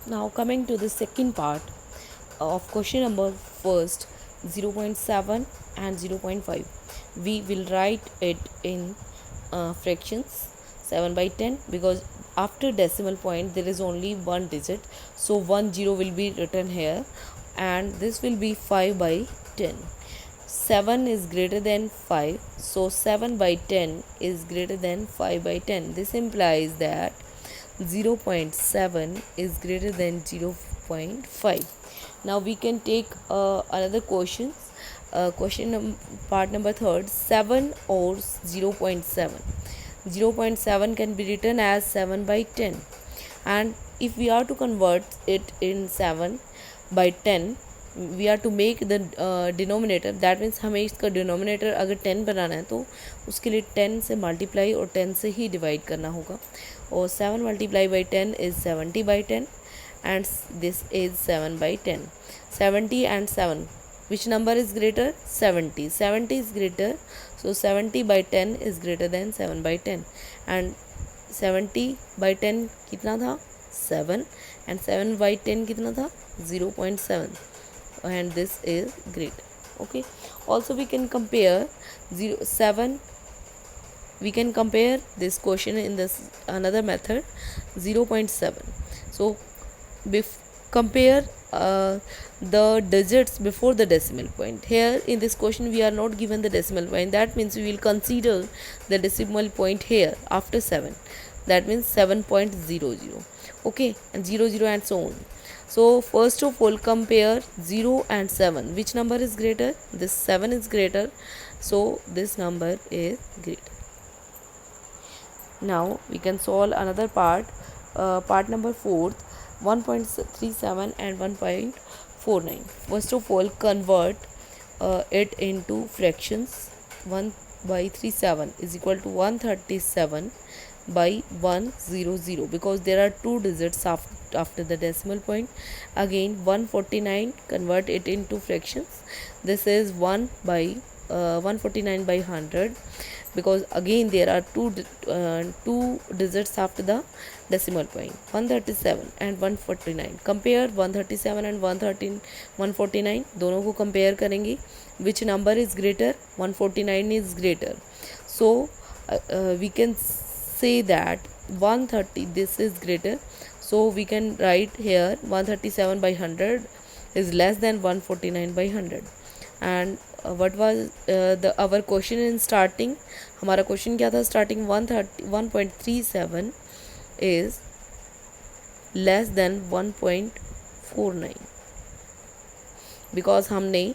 Now coming to the second part of question number first, 0.7 and 0.5. We will write it in fractions 7 by 10, because after decimal point there is only one digit, so 10 will be written here, and this will be 5 by 10. 7 is greater than 5, so 7 by 10 is greater than 5 by 10. This implies that 0.7 is greater than 0.5. Now we can take another question. Part number third, 7 or 0.7. 0.7 can be written as 7 by 10, and if we are to convert it in 7 by 10, we are to make the denominator, that means हमें इसका denominator अगर 10 बनाना है तो उसके लिए 10 से multiply और 10 से ही डिवाइड करना होगा, और 7 multiply by 10 is 70 by 10, and this is 7 by 10. 70 and 7, which number is greater? 70. 70 is greater, so 70 by 10 is greater than 7 by 10, and 70 by 10 कितना था? 7, and 7 by 10 कितना था? 0.7, and this is great. Okay, also we can compare 7, we can compare this question in this another method, 0.7. so compare the digits before the decimal point. Here in this question we are not given the decimal point, that means we will consider the decimal point here after 7, that means 7.00. okay, and 00 and so on. So first of all compare 0 and 7, which number is greater? This 7 is greater, so this number is greater. Now we can solve another part, part number 4, 1.37 and 1.49. First of all convert it into fractions. 1 by 37 is equal to 137 by 100, because there are two digits after the decimal point. Again 149, convert it into fractions. This is 1 by 149 by 100, because again there are two digits after the decimal point. 137 and 149. compare 137 and 149, दोनों को compare करेंगे. which number is greater? 149 is greater, so we can say that 130, this is greater, so we can write here 137 by 100 is less than 149 by 100. and what was the our question in starting? हमारा question क्या था starting? 1.37 is less than 1.49, because हमने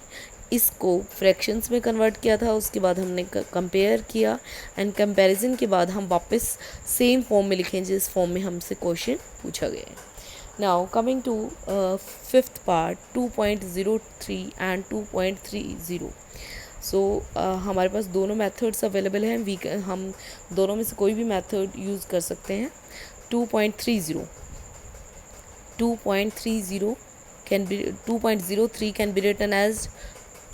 इसको fractions में convert किया था, उसके बाद हमने कंपेयर किया, एंड कंपैरिजन के बाद हम वापस सेम फॉर्म में लिखें जिस फॉर्म में हमसे क्वेश्चन पूछा गया है. Now coming to fifth part, 2.03 and 2.30. So हमारे पास दोनों मेथड्स अवेलेबल हैं, हम दोनों में से कोई भी मेथड यूज़ कर सकते हैं. 2.30 can be 2.03 can be written as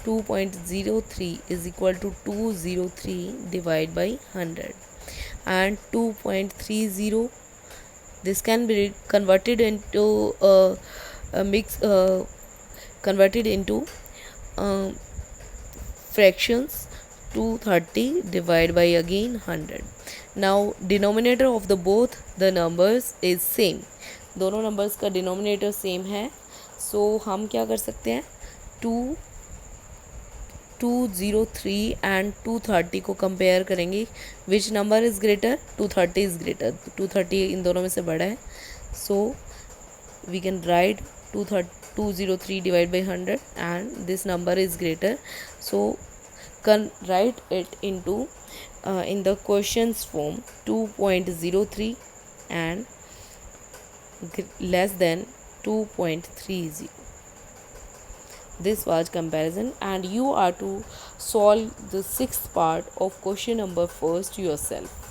2.03 is equal to 203 divided by 100, and 2.30, this can be converted into converted into fractions. 230 divided by again 100. now denominator of the both the numbers is same, दोनों numbers का denominator same है, सो हम क्या कर सकते हैं? 203 and 230 को compare करेंगे. Which number is greater? 230 is greater, 230 इन दोनों में से बड़ा है, so we can write 203 divide by 100 and this number is greater, so can write it into in the questions form 2.03 and less than 2.30. this was comparison, and you are to solve the sixth part of question number first yourself.